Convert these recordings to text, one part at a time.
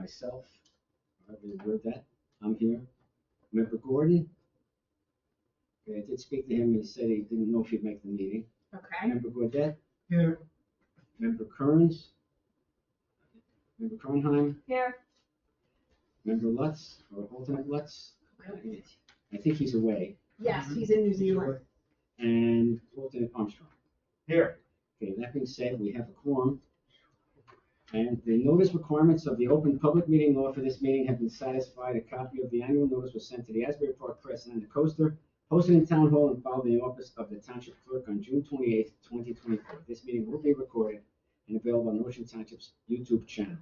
myself, however you word that, I'm here. Member Gordon, okay, I did speak to him, he said he didn't know if he'd make the meeting. Okay. Member Gaudet, Here. Member Kearns, Member Kronheim, Here. Member Lutz, or alternate Lutz, I think he's away, Yes, he's in New Zealand. and alternate Armstrong. Here. Okay, that being said, we have a quorum. And the notice requirements of the open public meeting law for this meeting have been satisfied. A copy of the annual notice was sent to the Asbury Park Press and the Coaster, posted in Town Hall and filed in the office of the Township Clerk on June 28th, 2024. This meeting will be recorded and available on Ocean Township's YouTube channel.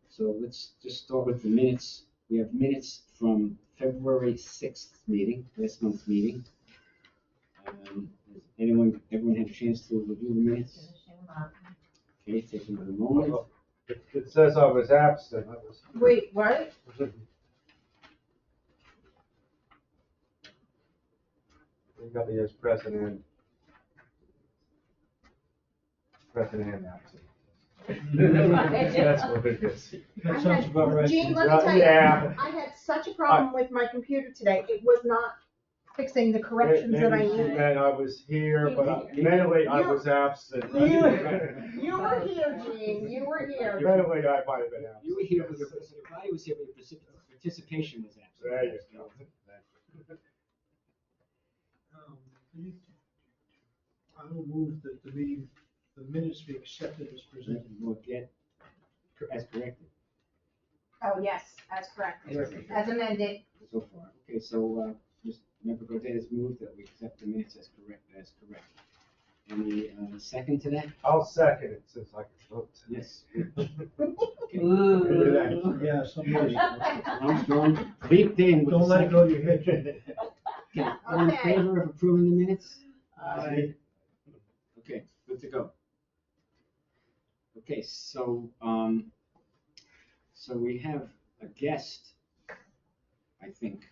So let's just start with the minutes. We have minutes from February 6th meeting, this month's meeting. Everyone had a chance to review the minutes? Okay, taking a moment. It says I was absent. Wait, what? You got me as president. President and absent. That's what it is. That sounds about right. Gene, let me tell you, Yeah. I had such a problem with my computer today. It was not fixing the corrections that I Maybe she needed. meant I was here, but mentally I was absent. You were here, Gene, you were here. Mentally I might have been absent. You were here, but your body was here, but your participation was absent. There you go. I will move that the minutes be accepted as presented. We'll get as corrected Oh, yes, as corrected, as amended. so far. Okay, so, just Member Gaudet has moved that we accept the minutes as correct. Any, second to that? I'll second it since I can vote. Yes. Yeah, somebody. Armstrong leaped in with Don't the let it go to your head. Okay, all in Okay. favor of approving the minutes? Aye. Okay, good to go. Okay, so, so we have a guest, I think,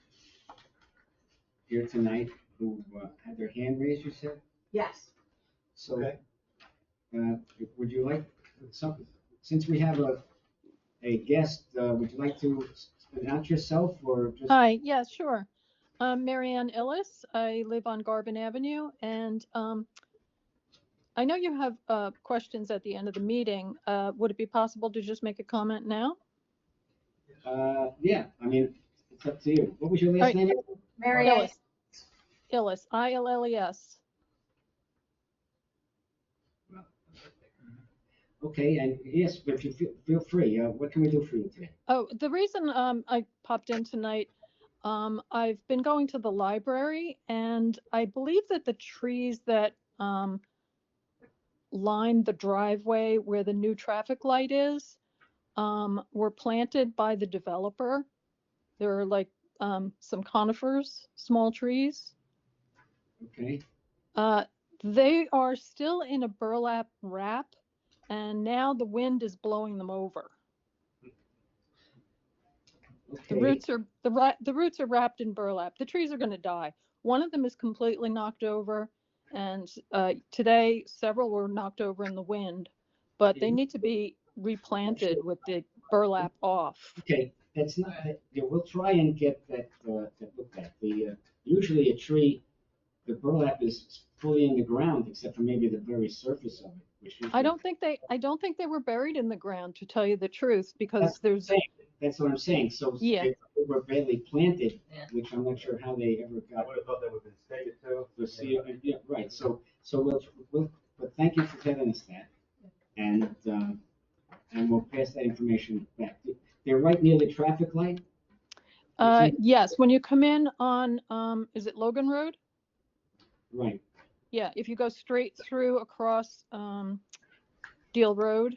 here tonight who had their hand raised, you said? Yes. So, Okay. would you like some, since we have a guest, would you like to announce yourself or just? Hi, yeah, sure. I'm Marianne Illis. I live on Garvin Avenue, and I know you have questions at the end of the meeting. Would it be possible to just make a comment now? Yeah, I mean, it's up to you. What was your last Right. name? Mary Ann. Illis, ILLES. Okay, and yes, but if you feel free, what can we do for you today? Oh, the reason I popped in tonight, I've been going to the library, and I believe that the trees that line the driveway where the new traffic light is were planted by the developer. There are like some conifers, small trees. Okay, They are still in a burlap wrap, and now the wind is blowing them over. The okay, roots are wrapped in burlap. The trees are going to die. One of them is completely knocked over, and today several were knocked over in the wind, but they need to be replanted with the burlap off. okay, that's not, yeah, we'll try and get that, that looked at. Usually a tree, the burlap is fully in the ground except for maybe the very surface of it, which I don't think they were buried in the ground, to tell you the truth, because there's That's what I'm saying, so Yeah. they were barely planted, which I'm not sure how they ever I got. would have thought that would have been stated too. Yeah, right, so we'll, but thank you for telling us that, and we'll pass that information back. They're right near the traffic light? yes, when you come in on is it Logan Road? Right, Yeah, if you go straight through across Deal Road,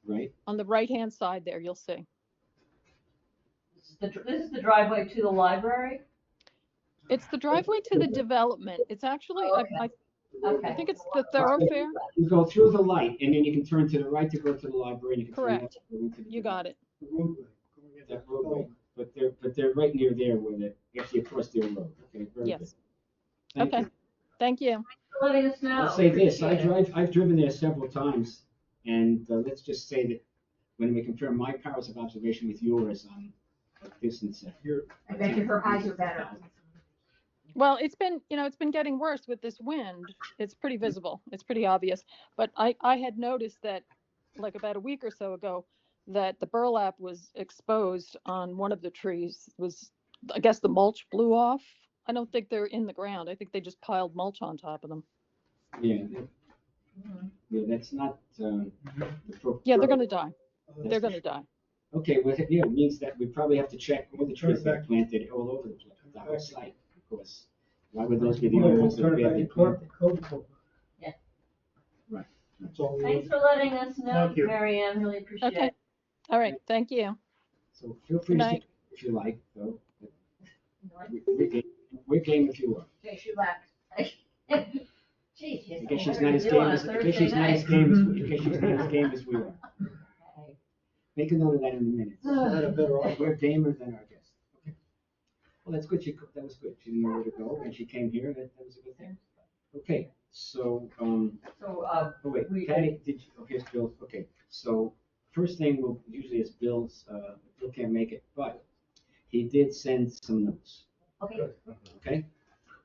right, on the right-hand side there, you'll see. This is the driveway to the library? It's the driveway to the development. It's actually, I Okay. think it's the thoroughfare. you go through the light, and then you can turn to the right to go to the library, and you can turn Correct. left to go into the. You got it. That roadway, but they're right near there where they, after you cross their road, okay, very good. Yes. Thank Okay. you. Thank you. Letting us know. I'll say this, Appreciate it. I've driven there several times, and let's just say that when we compare my powers of observation with yours, I'm a distance. I bet you her eyes are better. Well, it's been getting worse with this wind. It's pretty visible. It's pretty obvious. But I had noticed that like about a week or so ago that the burlap was exposed on one of the trees. I guess the mulch blew off. I don't think they're in the ground. I think they just piled mulch on top of them. Yeah, that's not, Yeah, they're gonna die. They're gonna die. Okay, well, yeah, it means that we probably have to check all the trees that are planted all over the place, the whole site, of course. Why would those be the only ones that are badly planted? Right. That's all we Thanks want. for letting us know, Thank you. Mary Ann, really appreciate Okay. it. All right. Thank you. So feel free to Good stick if you like, though. We're game if you are. Okay, she left. Geez, In case she's not as game as, in case she's not as game as, in case she's not as game as we are. Make a note of that in the minutes. Not a better offer. We're gamer than our guest. Okay. Well, that's good. That was good. She didn't know where to go, and she came here. That was a good thing. Okay, so, So, oh wait, Patty, here's Bill. Okay, so first thing usually is Bill's, Bill can't make it, but he did send some notes. okay, Okay?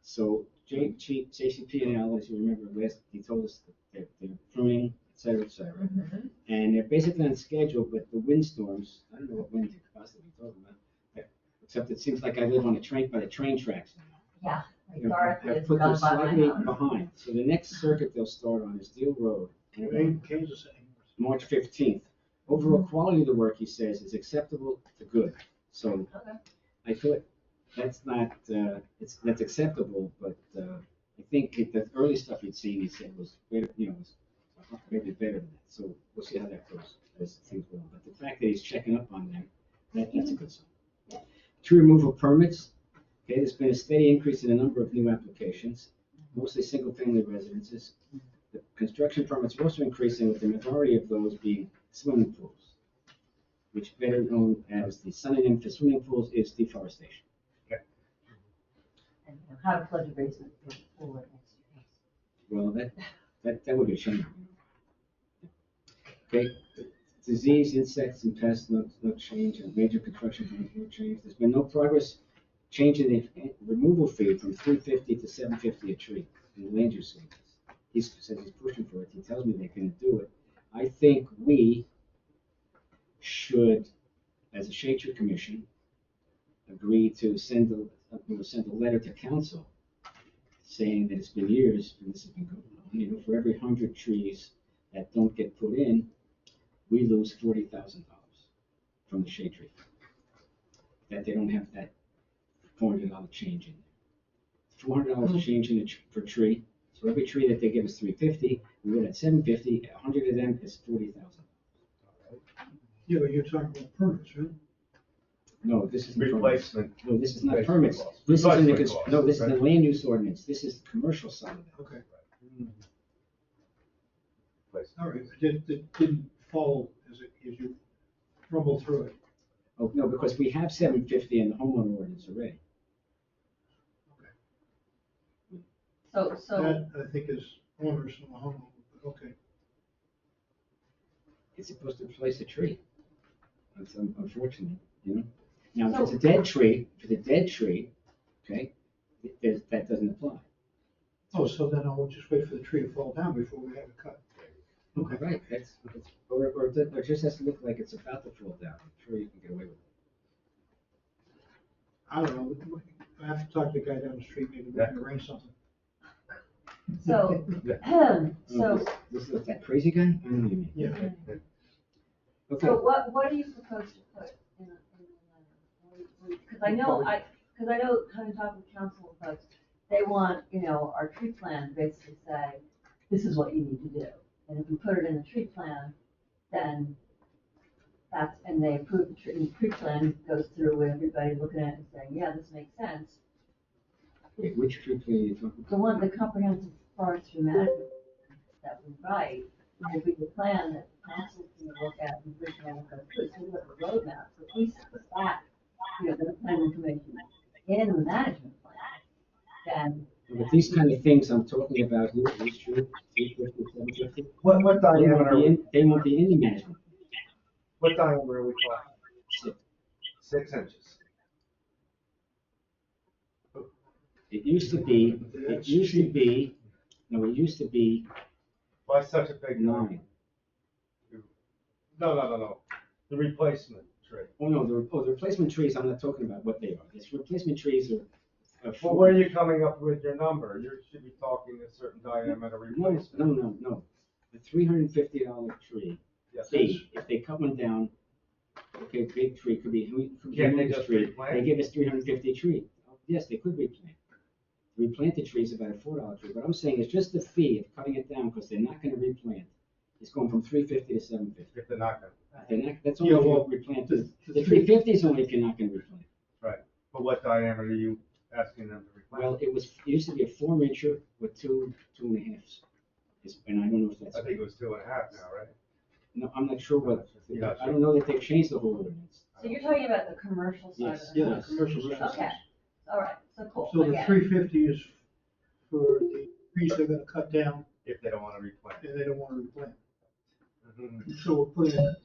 So JCP&L, as you remember he told us that they're pruning, et cetera, et cetera. And they're basically on schedule, but the windstorms, I don't know what wind you could possibly be talking about. Except it seems like I live on by the train tracks. yeah. Have put them slightly behind. So the next circuit they'll start on is Deal Road. Ain't Kansas anymore. March 15th. Overall quality of the work, he says, is acceptable to good. So Okay. I thought that's not, that's acceptable, but I think the early stuff he'd seen, he said was better, was maybe better than that. So we'll see how that goes as things go on. But the fact that he's checking up on them, that's a good sign. Yeah. Tree removal permits. Okay, there's been a steady increase in the number of new applications, mostly single-family residences. The construction permits are also increasing, with the majority of those being swimming pools, which better known as the synonym for swimming pools is deforestation. And how to flood the basement. Right next to your house. Well, that would be a shame. Okay, disease, insects, and pests, no change, and major construction permits, no change. There's been no progress changing the removal fee from $350 to $750 a tree in the land use services. He says he's pushing for it. He tells me they can do it. I think we should, as a shade tree commission, agree to send a letter to council saying that it's been years and this has been going on. For every 100 trees that don't get put in, we lose $40,000 from the shade tree. That they don't have that $400 change in there. $400 change in per tree. So every tree that they give us $350, we go at $750. 100 of them is $40,000. Yeah, but you're talking about permits, right? No, this isn't Replacement. permits. No, this is not Replacement permits. costs. This is in the Replacement costs, no, this is the right? land use ordinance. This is the commercial side of it. Okay, Place. all right. It didn't follow as you rumbled through it. Oh no, because we have $750 in the homeowner ordinance already. So, That, I think, is onerous on the homeowner, but okay. It's supposed to replace a tree. That's unfortunate, Now, if it's a dead tree, okay, that doesn't apply. Oh, so then I'll just wait for the tree to fall down before we have it cut. Okay. Right, or it just has to look like it's about to fall down. I'm sure you can get away with it. I don't know. I have to talk to the guy down the street, maybe we can arrange something. so, Oh, so, this is that crazy guy? I don't know what you mean. Yeah. Okay. so what do you propose to put in the letter? Because I know, having talked with council folks, they want, our tree plan to basically say, this is what you need to do. And if we put it in the tree plan, then and they approve the tree plan goes through with everybody looking at it and saying, yeah, this makes sense. Wait, which tree plan are you talking The one, the comprehensive forestry management that we write, will be the plan that council can look at and bring down and go through. So we have a roadmap. So if we set that, the plan information in the management plan, then. But these kind of things I'm talking about here, these trees, 350, 750, What they diameter? won't be in the management. What diameter are we talking? Six. 6 inches. It used to be, Why such a big number? 9. No. The replacement tree. Oh, no, the replacement trees, I'm not talking about what they are. These replacement trees are. Well, where are you coming up with your number? You should be talking a certain diameter replacement. No. The $350 tree, Yes. fee, if they cut one down, okay, big tree, could be Can't they humongous just tree. replant? They give us 350 tree. Yes, they could replant. Replanted tree is about a $4 tree. What I'm saying is just the fee of cutting it down, because they're not gonna replant. It's going from 350 to 750. If they're not gonna. That's only Yeah, if you well, replant. the The 350 is only if you're not gonna replant. Right. But what diameter are you asking them to replant? Well, it used to be a 4-incher with 2.5s. And I don't know if that's. I think it was 2.5 now, right? No, I'm not sure what, You're not I sure? don't know that they've changed the whole ordinance. So you're talking about the commercial side Yes, of it? Yeah, commercial. Okay, all right, so cool. So I the get it. 350 is for the trees they're gonna cut down If they don't want to replant. and they don't wanna replant. Mhm. So we're putting a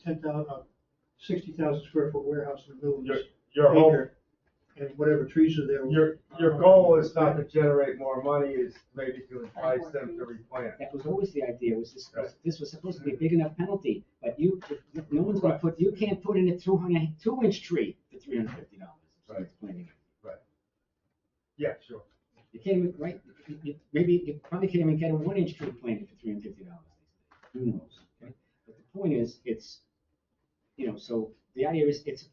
60,000 square foot warehouse in the middle of this Your whole, acre, and whatever trees are there. your goal is not to generate more money, is maybe to entice them to replant. That was always the idea, this was supposed to be a big enough penalty, but no one's gonna you can't put in a 2-inch tree for $350. Right. Planting. Yeah, sure. You can't even, right, you probably can't even get a 1-inch tree planted for $350. Who knows, okay? But the point is, it's, so the idea is, it's,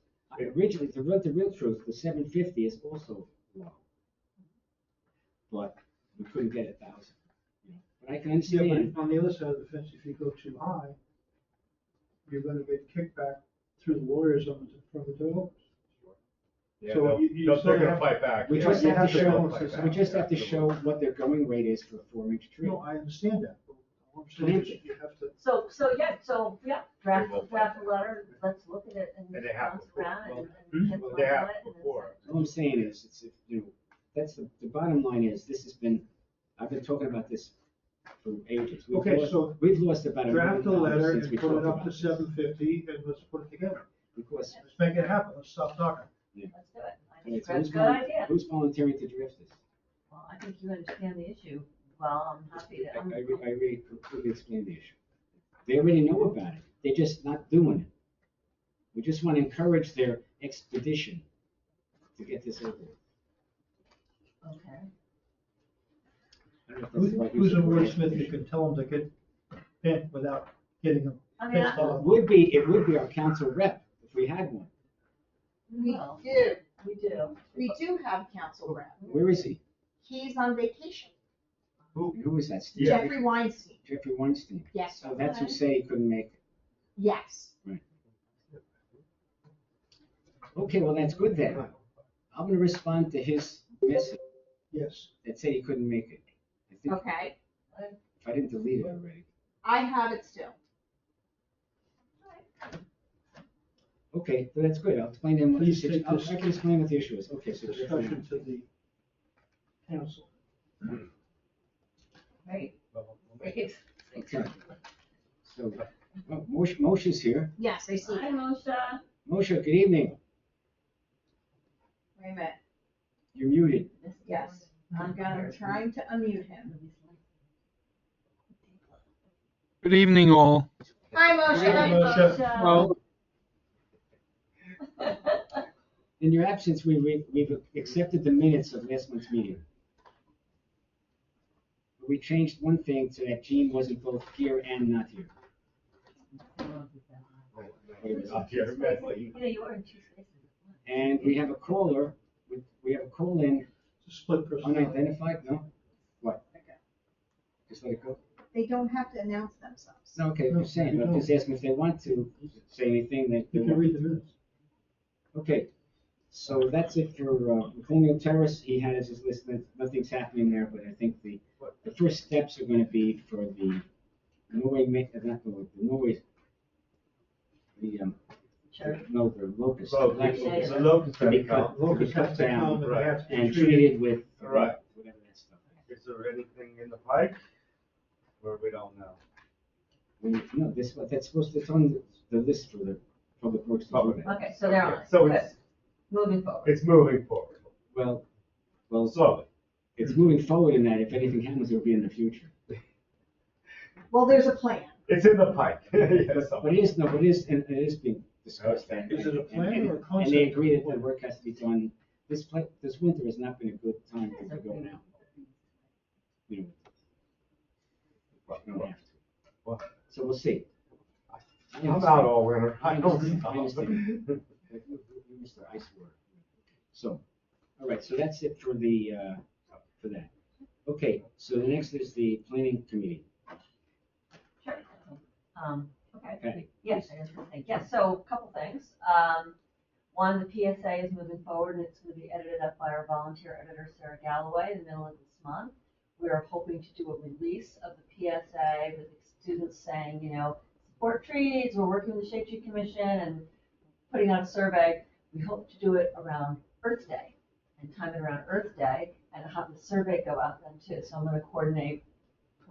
originally, the real truth, the 750 is also low. But we couldn't get 1,000. But I can Yeah, understand. but on the other side of the fence, if you go too high, you're gonna get kickback through the lawyers from the developers. Yeah, So they're gonna fight back. We Yeah, just they'll have to show, fight back. we just have to show what their going rate is for a 4-inch tree. No, I understand that, but all I'm saying is you have to. So, draft a letter, let's look at it and And they have bounce to- around well, and get well, some they have on it and then before. All I'm saying is, that's the bottom line is, this has been, I've been talking about this for ages. Okay, so We've lost about $1 Draft a million letter since and we put talked it up about to this. 750 and let's put it together. Because, Let's make it happen. Let's stop talking. Let's do it. I okay, think so that's a good idea. who's volunteering to draft this? Well, I think you understand the issue. Well, I'm happy to. I really completely explained the issue. They already know about it, they're just not doing it. We just want to encourage their expedition to get this over with. Okay. I don't know if that's the right Who's use a of words. wordsmith you can tell them to get bent without getting them I mean, pissed It off? would be our council rep if we had one. We Well. do, we do. we do have council rep. Where is he? He's on vacation. Who is that? Steve? Yeah. Jeffrey Weinstein, Jeffrey Weinstein. yes, So that's who said he couldn't make it. yes. Okay, well, that's good then. I'm gonna respond to his message Yes. that said he couldn't make it. I think, Okay, if I didn't delete it already. I have it still. Okay, so that's good. I'll explain to him what the Please situation, take this I can explain what the issue is. Okay, so Jeffrey, Discussion to the council. Great. okay. So, Moshe's here. Yes, I see. Hi, Moshe. Moshe, good evening. Wait a minute, You're muted. yes, I'm trying to unmute him. Good evening, all. Hi, Moshe. Well, In your absence, we've accepted the minutes of last month's meeting. We changed one thing so that Gene wasn't both here and not here. Up here, medley. You know, you were in two spaces. And we have a caller, we have a call-in It's a split personality. unidentified, no? What? Just let it go? They don't have to announce themselves. No, okay, I'm just saying, I'm just asking if they want to say anything that. You can read the minutes. Okay, so that's it for McLean Terrace. He has his list, nothing's happening there, but I think the first steps are gonna be for the Norway, not the Norway, Sure. no, the locust. Locust. black The locust, locust to be have cut, come. to be Locusts have cut to come down and they have to be and treated. treated with. Right. Whatever that stuff is. Is there anything in the pipe? Or we don't know? No, that's supposed to, it's on the list for the Public Works to do Public. that. Okay, so they're on it. So Good. it's, Moving forward. it's moving forward, Well, slowly. it's moving forward in that if anything happens, it'll be in the future. Well, there's a plan. It's in the pipe. Yes, But it is, no, but it is being discussed. Okay. and- Is it a and- plan and- or a And concept? they agree that the work has to be done, this winter has not been a good time to go now. You don't have to. Well, So we'll see. I'm out all winter. I don't I understand. Mr. Ice Water. So, all right, so that's it for the, for that. Okay, so the next is the planning committee. Sure. Okay, Okay. yes, I guess, yes, so a couple things. One, the PSA is moving forward and it's going to be edited up by our volunteer editor, Sarah Galloway, in the middle of this month. We're hoping to do a release of the PSA with students saying, you know, support trees, we're working with the Shade Tree Commission and putting out a survey. We hope to do it around Earth Day and time it around Earth Day and have the survey go out then too. So I'm going to coordinate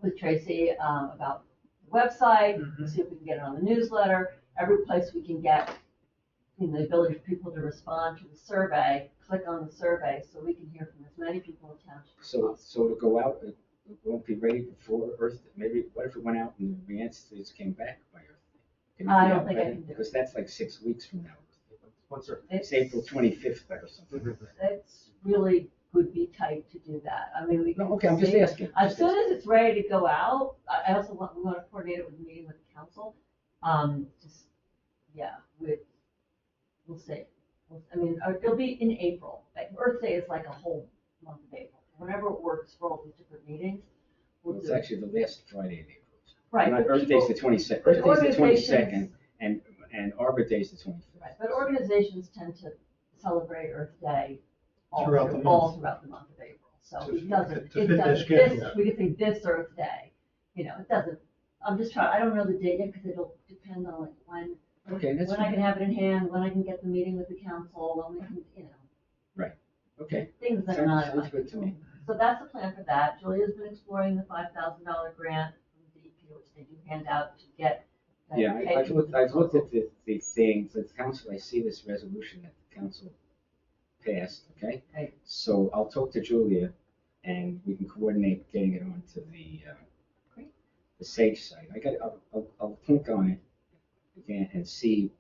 with Tracy about the website, see if we can get it on the newsletter, every place we can get the ability for people to respond to the survey, click on the survey so we can hear from as many people in town. So to go out, it won't be ready before Earth, maybe, what if it went out and the answers came back by Earth? Can it I be don't out think by I then? can do it. Because that's like 6 weeks from now. What's her? It's April 25th or something. It's really would be tight to do that. I mean, we can No, okay, I'm just see- asking. As soon as it's ready to go out, I also want, we want to coordinate it with a meeting with the council. Just, yeah, we'll see. I mean, it'll be in April. Like, Earth Day is like a whole month of April. Whenever it works for all these different meetings, we'll It's do it. actually the last Friday in April. Right. Not but Earth Day's the people- 22nd, but Earth Day's the organizations- 22nd, and Arbor Day's the 25th. Right, but organizations tend to celebrate Earth Day all Throughout through, the all month. throughout the month of April. So To it doesn't, fit it their doesn't, schedule. this, we could say this Earth Day, you know, it doesn't, I'm just trying, I don't know the date yet, because it'll depend on like when, Okay, that's when I fine. can have it in hand, when I can get the meeting with the council, when we can, you know, Okay, things that are not. in sounds my good to me. So that's the plan for that. Julia's been exploring the $5,000 grant from DEP, which they do hand out to get. that Yeah, paid I've for looked, the I've looked proposal. at the things, the council, I see this resolution that the council passed, okay? Okay. So I'll talk to Julia and we can coordinate getting it onto Great. the Sage site. I'll click on it again and see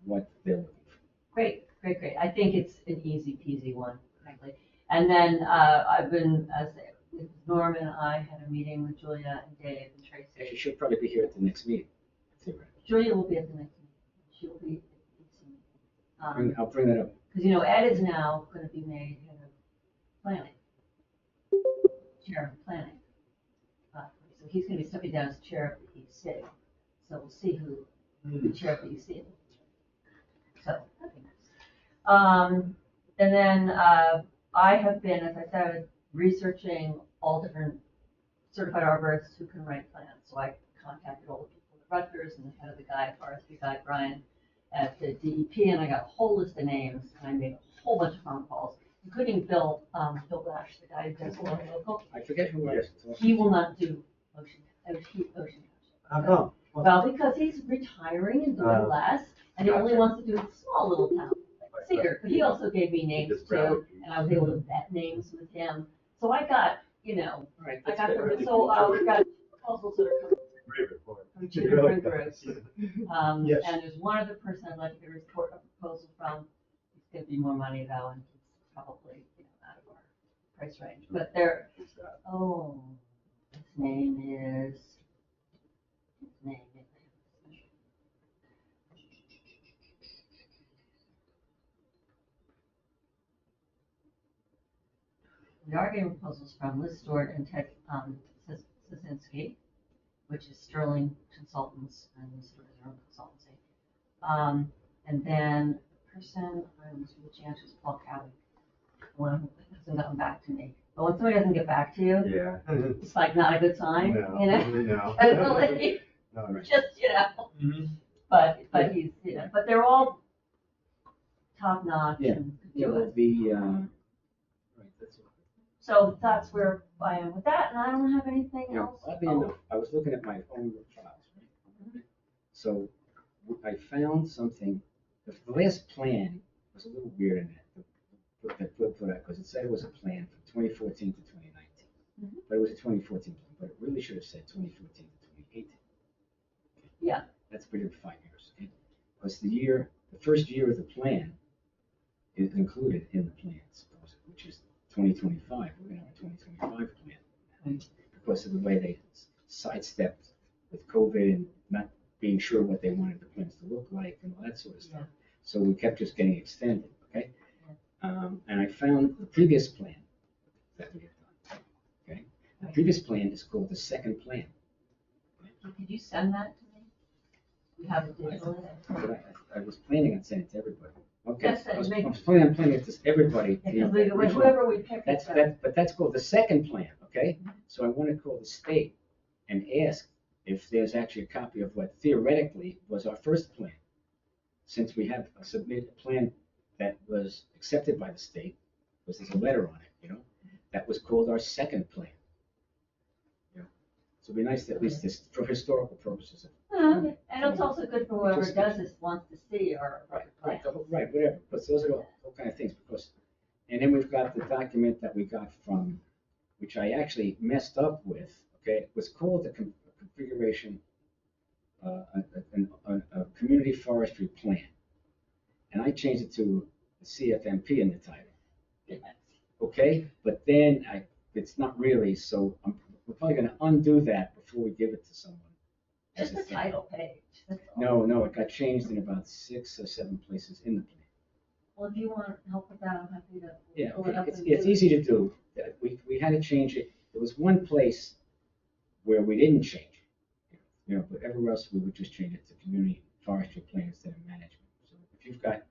what they're looking for. Great. I think it's an easy peasy one, frankly. And then I've been, as Norm and I had a meeting with Julia and Dave and Actually, Tracy. she'll probably be here at the next meeting. Julia will be at the next meeting. She will be at the meeting. I'll bring that up. Because, you know, Ed is now going to be made head of planning. Chair of planning. So he's going to be stepping down as chair of the EC. So we'll see who the chair of the EC is. So, that'd be nice. And then I have been, as I said, I was researching all different certified arborists who can write plans. So I contacted all the people at Rutgers and the head of the guy, forestry guy, Brian, at the DEP, and I got a whole list of names, and I made a whole bunch of phone calls, including Bill Lash, the guy who does the local. I forget who it is. He will not do Ocean Township. How come? Well, because he's retiring and doing less, and he only wants to do small little towns like Cedar. But he also gave me names too, and I was able to vet names with him. So I got, you know, All right, I that's got good. the, so we've got proposals that are coming Great report. from two different groups. Yes. And there's one other person I'd like to get a proposal from. It's gonna be more money though, and it's probably, you know, out of our price range. But they're, oh, his name is. We are getting proposals from Liz Stewart and Ted Sisinski, which is Sterling Consultants and Liz Stewart is their own consultancy. And then the person I was reaching out to is Paul Cowie, one who hasn't gotten back to me. But when somebody doesn't get back to you, Yeah. it's like not a good sign, No, you know? no. Really, No, just, you know. But he's, you know, but they're all top notch Yeah. and could Yeah, do well, it. right, that's it. So that's where I am with that, and I don't have anything You know, else. oddly enough, I was looking at my own files, right? So I I found something, the last plan was a little weird in that, because it said it was a plan from 2014 to 2019. But it was a 2014 plan, but it really should have said 2014 to 2018. Yeah. That's pretty 5 years, okay? Because the first year of the plan is included in the plan, supposedly, which is 2025. We're gonna have a 2025 plan. Because of the way they sidestepped with COVID and not being sure what they wanted the plans to look like and all that sort of stuff. So we kept just getting extended, okay? And I found the previous plan that we had done, okay? The previous plan is called the second plan. Could you send that to me? You have it digitally? But I was planning on sending it to everybody. Okay, Yes, I was make- planning on planning it to everybody. Yeah, you know, 'cause we- the original- whoever we pick. That's, is but that's called the second plan, okay? So I want to call the state and ask if there's actually a copy of what theoretically was our first plan. Since we have a submitted plan that was accepted by the state, because there's a letter on it, you know, that was called our second plan. You know, so it'd be nice to at least this, for historical purposes. And it's also good for whoever Just- does this, wants to see our plan. Right, whatever, but those are all kind of things, because, and then we've got the document that we got from, which I actually messed up with, okay? It was called the configuration, a community forestry plan. And I changed it to the CFMP in the title, okay? But then it's not really, so we're probably gonna undo that before we give it to someone. Just the As a thing. title page. That's all. No, it got changed in about 6 or 7 places in the plan. Well, if you want help with that, I'm happy to. Yeah, pull it up it's and it's do it. easy to do. We had to change it. There was one place where we didn't change it, you know, but everywhere else we would just change it to community forestry plan instead of management. So if you've got,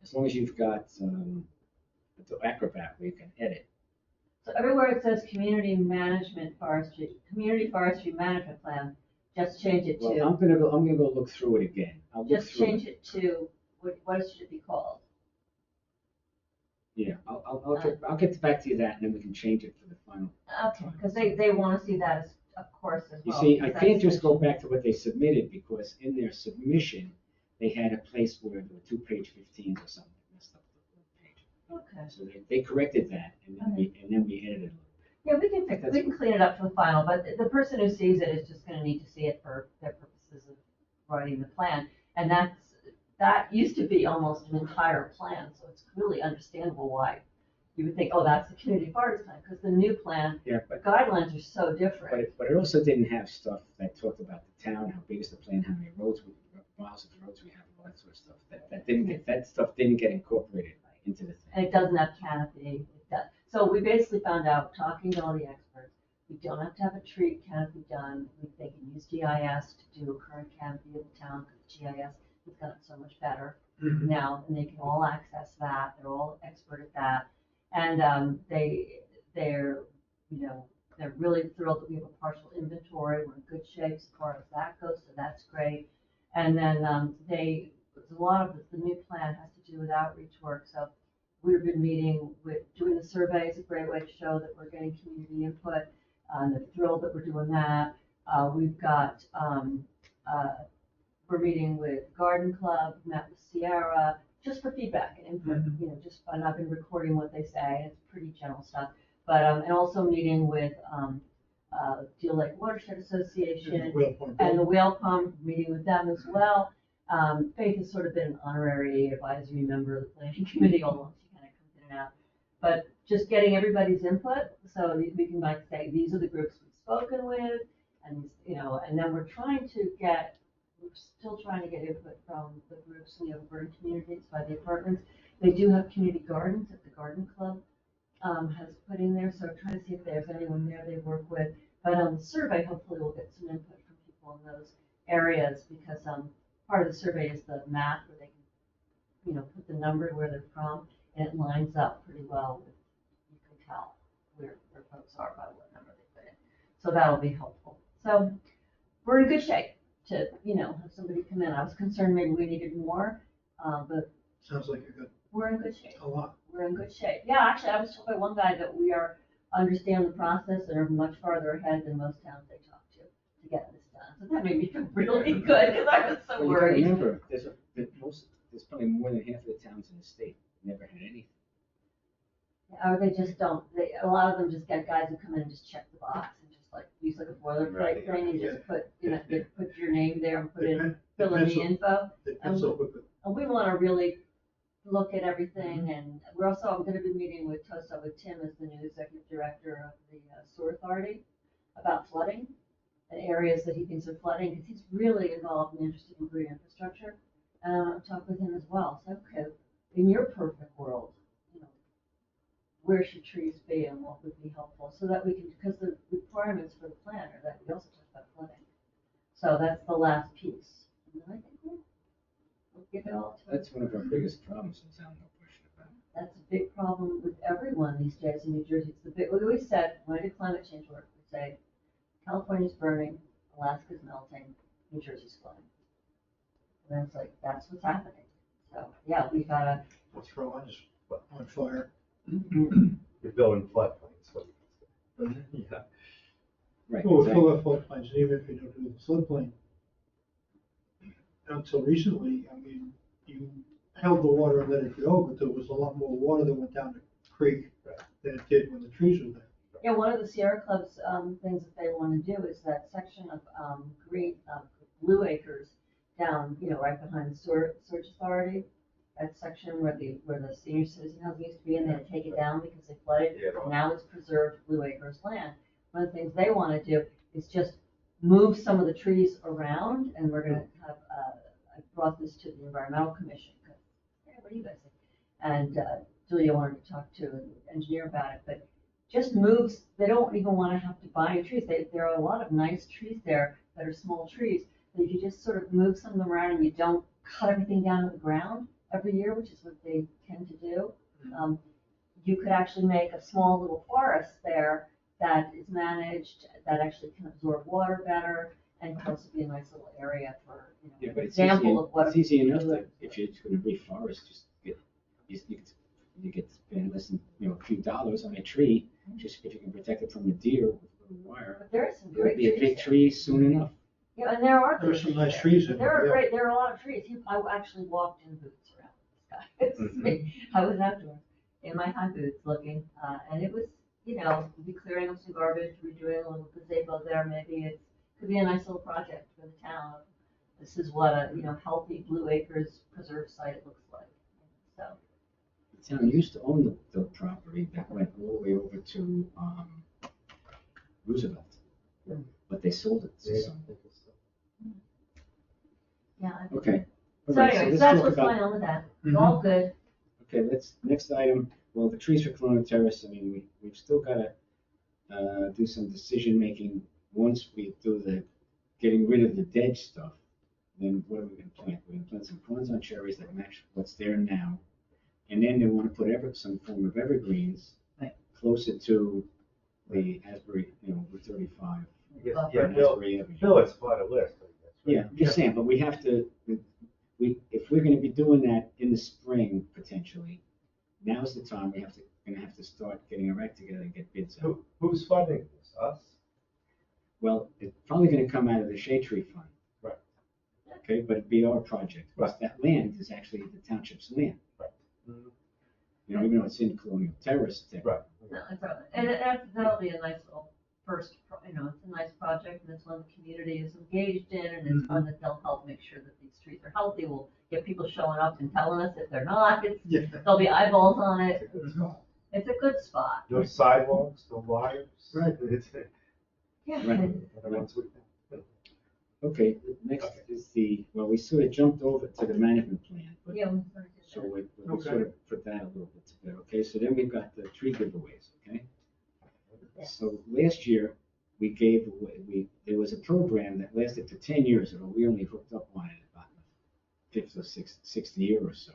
as long as you've got the Acrobat where you can edit. So everywhere it says community forestry management plan, just change it Well, to, I'm gonna go look through it again. I'll look just through change it to, what should it be called? Yeah, I'll get back to you that, and then we can change it for the final. Okay, because they want to see that as, of course, as You well. see, I because can't that's- just go back to what they submitted, because in their submission, they had a place where there were 2-page 15s or something messed up the page. Okay. So they corrected that, and then we edited it. Yeah, we can fix, we can clean it up for the final, but the person who sees it is just gonna need to see it for their purposes of writing the plan. And that used to be almost an entire plan, so it's really understandable why you would think, oh, that's the community forest plan, because the new plan, Yeah, the guidelines are so but different. it also didn't have stuff that talked about the town, how big is the plan, how many miles of roads we have, all that sort of stuff. That stuff didn't get incorporated into the And thing. it doesn't have canopy, it does. So we basically found out, talking to all the experts, we don't have to have a tree canopy done. They can use GIS to do a current canopy of the town, because GIS has gotten so much better now, and they can all access that. They're all expert at that. And they're really thrilled that we have a partial inventory. We're in good shape as far as that goes, so that's great. And then a lot of the new plan has to do with outreach work. So we've been meeting with, doing the survey is a great way to show that we're getting community input. And they're thrilled that we're doing that. We've got, we're meeting with Garden Club, met with Sierra, just for feedback and input, just fun. I've been recording what they say. It's pretty general stuff. But, and also meeting with, Deal Lake Watershed Association and the Whale Pond, meeting with them as well. Faith has sort of been an honorary advisory member of the planning committee, although she kind of comes in and out. But just getting everybody's input, so we can like say, these are the groups we've spoken with, and and then we're still trying to get input from the groups in the urban communities by the apartments. They do have community gardens that the Garden Club has put in there, so trying to see if there's anyone there they work with. But on the survey, hopefully we'll get some input from people in those areas, because part of the survey is the map where they can, put the number where they're from, and it lines up pretty well with, you can tell where folks are by what number they put in. So that'll be helpful. So we're in good shape to, have somebody come in. I was concerned maybe we needed more, but Sounds like you're good, we're in good shape. a lot. We're in good shape. Yeah, actually, I was told by one guy that we understand the process and are much farther ahead than most towns they talk to get this done. So That made me feel really good, because I was so Well, you gotta worried. remember, there's probably more than half of the towns in the state never had anything. Or they just don't, a lot of them just get guys who come in and just check the box and just like, use like a boilerplate Right. thing and just put, they put your name there and put in, They fill in the pencil- info. They pencil quickly. And we wanna really look at everything, and we're also, I'm gonna be meeting with TOSA, with Tim as the new executive director of the sewer authority, about flooding, and areas that he thinks are flooding, because he's really involved and interested in green infrastructure. I'll talk with him as well, so, okay, in your perfect world, you know, where should trees be and what would be helpful, so that we can, because the requirements for the plan are that we also talk about flooding. So that's the last piece. And then I think we'll give it all to. That's one of our biggest problems in town, no question about it. That's a big problem with everyone these days in New Jersey. It's the big, we always said, when I did climate change work, we say, California's burning, Alaska's melting, New Jersey's flooding. And that's like, that's what's happening. So, yeah, we gotta, What's wrong is on fire. You're building floodplains, so. Yeah. Right, Well, exactly. fill up floodplains, and even if you don't do the floodplain, until recently, I mean, you held the water and let it go, but there was a lot more water that went down the creek than it did when the trees were there. yeah, one of the Sierra Club's, things that they wanna do is that section of, green, Blue Acres down, right behind the Search Authority. That section where the senior citizen housing used to be, and they had to take it down because they flooded. Yeah. Now it's preserved Blue Acres land. One of the things they wanna do is just move some of the trees around, and we're gonna have, I brought this to the Environmental Commission, 'cause, hey, what do you guys think? And, Julia wanted to talk to an engineer about it, but just moves, they don't even wanna have to buy any trees. There are a lot of nice trees there that are small trees, that if you just sort of move some of them around and you don't cut everything down to the ground every year, which is what they tend to do, you could actually make a small little forest there that is managed, that actually can absorb water better, and can also be a nice little area for, Yeah, an but it's example easy, of what. it's easy enough to, if you're gonna reforest, just you get spend less than, a few dollars on a tree, just if you can protect it from the deer with a little wire. But there are some It'll great be a trees big there. tree soon enough. Yeah, and there are. There's some nice there. trees in There there, are yeah. great, there are a lot of trees. I actually walked in boots around this guy. It's me. I was outdoors in my high boots looking, and it was, we'll be clearing up some garbage, redoing a little gazebo there. Maybe it could be a nice little project for the town. This is what a, healthy Blue Acres preserved site looks like. So, The town used to own the property that went all the way over to, Roosevelt. But they sold it to someone. yeah. Okay. All So right, anyway, so let's that's talk what's about- going on with that. It's all good. Okay, next item, well, the trees for Colonial Terrace, I mean, we've still gotta, do some decision-making. Once we do the, getting rid of the dead stuff, then what are we gonna plant? We're gonna plant some corns on cherries that match what's there now. And then they wanna put some form of evergreens Right. closer to the Asbury, Route 35. Yeah, and Bill, Asbury Avenue. Bill has quite a list, I guess. right? Yeah, I'm just saying, but we have to, if we're gonna be doing that in the spring, potentially, now's the time, gonna have to start getting our act together and get bids out. Who's funding this? Us? Well, it's probably gonna come out of the shade tree fund. Right. Okay, but it'd be our project, because that land is actually the township's land. Right. Even though it's in Colonial Terrace, Right. No, it's all right. And that'll be a nice little first, it's a nice project, and it's one the community is engaged in, and it's one that they'll help make sure that these streets are healthy. We'll get people showing up and telling us if they're not. Yeah. There'll be eyeballs on it. It's a good spot. It's a good spot. No sidewalks, no wires. Right. It's, Yeah. Right. and- everyone's with them. Okay, next is we sort of jumped over to the management plan, but, Yeah. so we Okay. sort of put that a little bit together, okay? So then we've got the tree giveaways, okay? So last year, we gave away, there was a program that lasted for 10 years, and we only hooked up on it about the fifth or sixth year or so.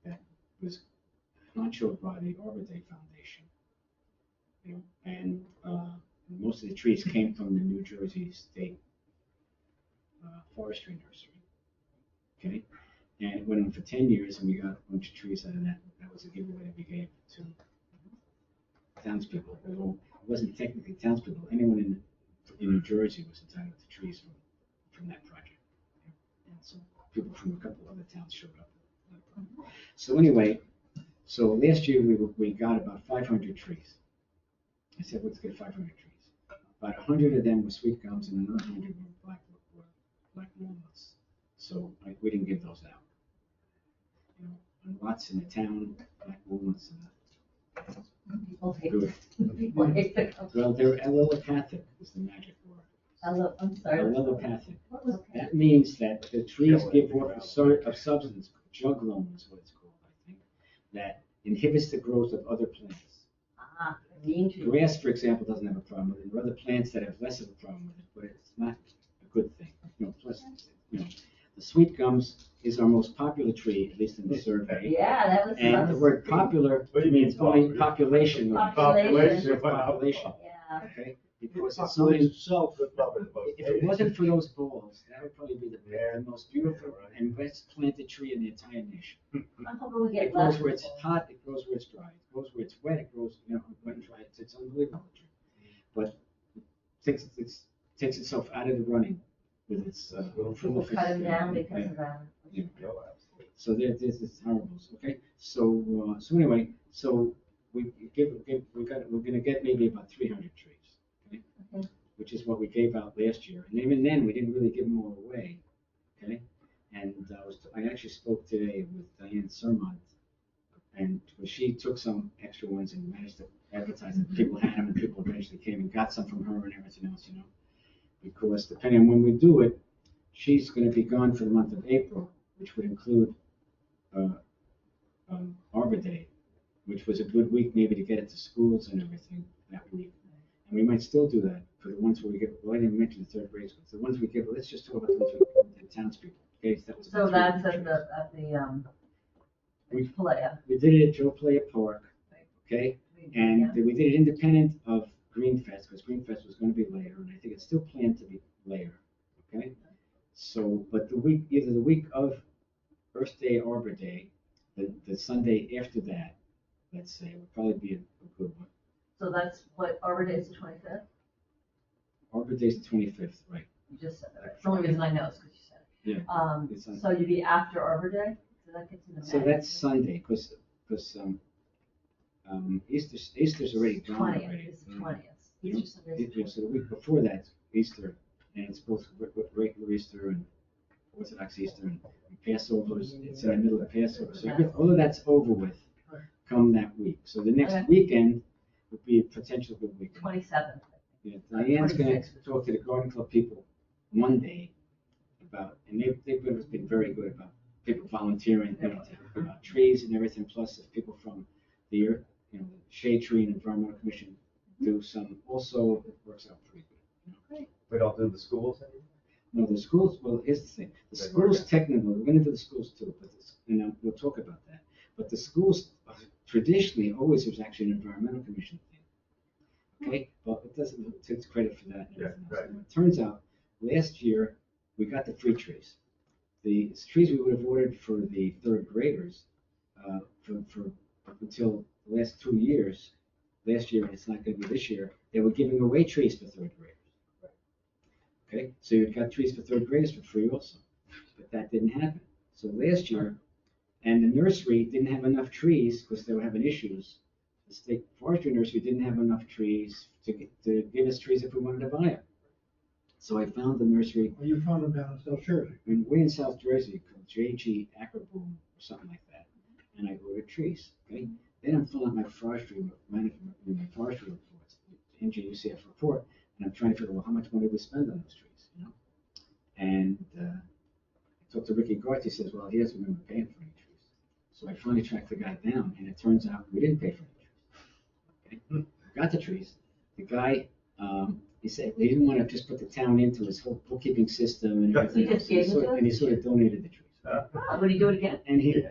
That was sponsored by the Arbor Day Foundation. And most of the trees came from the New Jersey State Forestry Nursery. Okay? And it went on for 10 years, and we got a bunch of trees out of that. That was a giveaway that we gave to townspeople. Although it wasn't technically townspeople. Anyone in New Jersey was entitled to trees from So anyway, so last year we got about 500 trees. I said, let's get 500 trees. About 100 of them were sweet gums and another 100 were black walnuts. So we didn't give those out. You know, and lots in the town, black walnuts. People hate, Good. people hate the. Well, they're allelopathic is the magic word. I'm sorry. Allelopathic. What was That means that the trees give off a sort of substance, juglone is what it's called, I think, that inhibits the growth of other plants. Mean trees. Grass, for example, doesn't have a problem with it. There are other plants that have less of a problem with it, but it's not a good thing. You know, plus, you know, the sweet gums is our most popular tree, at least in the survey. Yeah, that was. And the word popular What do you mean means only population. Population. Population, Yeah. okay? Because it's Population only, itself, That's probably the most. if it wasn't for those balls, that would probably be Yeah. the most beautiful and best planted tree in the entire nation. I'm hoping we get It grows less. where it's hot, it grows where it's dry, it grows where it's wet, it grows, you know, wet and dry, it's unbelievable. But it takes itself out of the running with its. People cut them down because of that. Yeah. So this is horrible, okay? So, so anyway, so we're gonna get maybe about 300 trees, okay? Okay. Which is what we gave out last year, and even then, we didn't really give them all away, okay? And I actually spoke today with Diane Sermont, and she took some extra ones and managed to advertise that people had them, and people eventually came and got some from her and everything else, you know? Because depending on when we do it, she's gonna be gone for the month of April, which would include Arbor Day, which was a good week maybe to get it to schools and everything that week. And we might still do that for the ones where we give, well, I didn't mention the third grade schools. The ones we give, let's just talk about the ones we give to townspeople. Okay, that was So about that's 300 at the We- Playa. We did it at Joe Playa Park, okay? And we did it independent of Greenfest, because Greenfest was gonna be later, and I think it's still planned to be later, okay? So, but either the week of Earth Day, Arbor Day, the Sunday after that, let's say, would probably be a good one. So that's what Arbor Day is the 25th? Arbor Day's the 25th, right? You just said that. Right? The only reason I know is because you said it. Yeah, it's on- So you'd be after Arbor Day? So that gets into May. So that's Sunday, because Easter's already gone 20th, already. it's the 20th. You know, Easter Sunday is the Yeah, so the week before that's Easter, and it's both regular Easter and Orthodox Easter and Passover. It's in the middle of Passover, so all of that's over with come that week. So the next Okay. weekend would be a potential good weekend. 27th. Yeah, Diane's gonna 26th. talk to the Garden Club people Monday about, and they've been very good about people volunteering, you know, about trees and everything, plus if people from the, you know, Shade Tree and Environmental Commission do some, also, it works out pretty good. We don't do the schools anymore? No, the schools, well, here's the thing, the schools technically, we're gonna do the schools too, but, you know, we'll talk about that. But the schools traditionally always was actually an Environmental Commission thing. Okay, but it doesn't take credit for that. and Yeah, everything else. right. And it turns out, last year, we got the free trees. The trees we would have ordered for the third graders, for up until the last 2 years, last year, and it's not gonna be this year, they were giving away trees for third graders. Okay, so you got trees for third graders for free also, but that didn't happen. So last year, and the nursery didn't have enough trees because they were having issues. The state forestry nursery didn't have enough trees to give us trees if we wanted to buy them. So I found the nursery Well, you found them down in South Jersey. way in South Jersey called JG Ackerboom or something like that, and I ordered trees. Okay, then I'm filling out my forestry reports, NJUCF report, and I'm trying to figure out, well, how much money we spend on those trees, you know? And I talked to Ricky Garth. He says, well, he doesn't remember paying for any trees. So I finally tracked the guy down, and it turns out we didn't pay for any trees. Okay? Got the trees. The guy, he said he didn't want to just put the town into his whole bookkeeping system and everything. He just gave it to us? And he sort of donated the trees. Oh, would he do it again? And he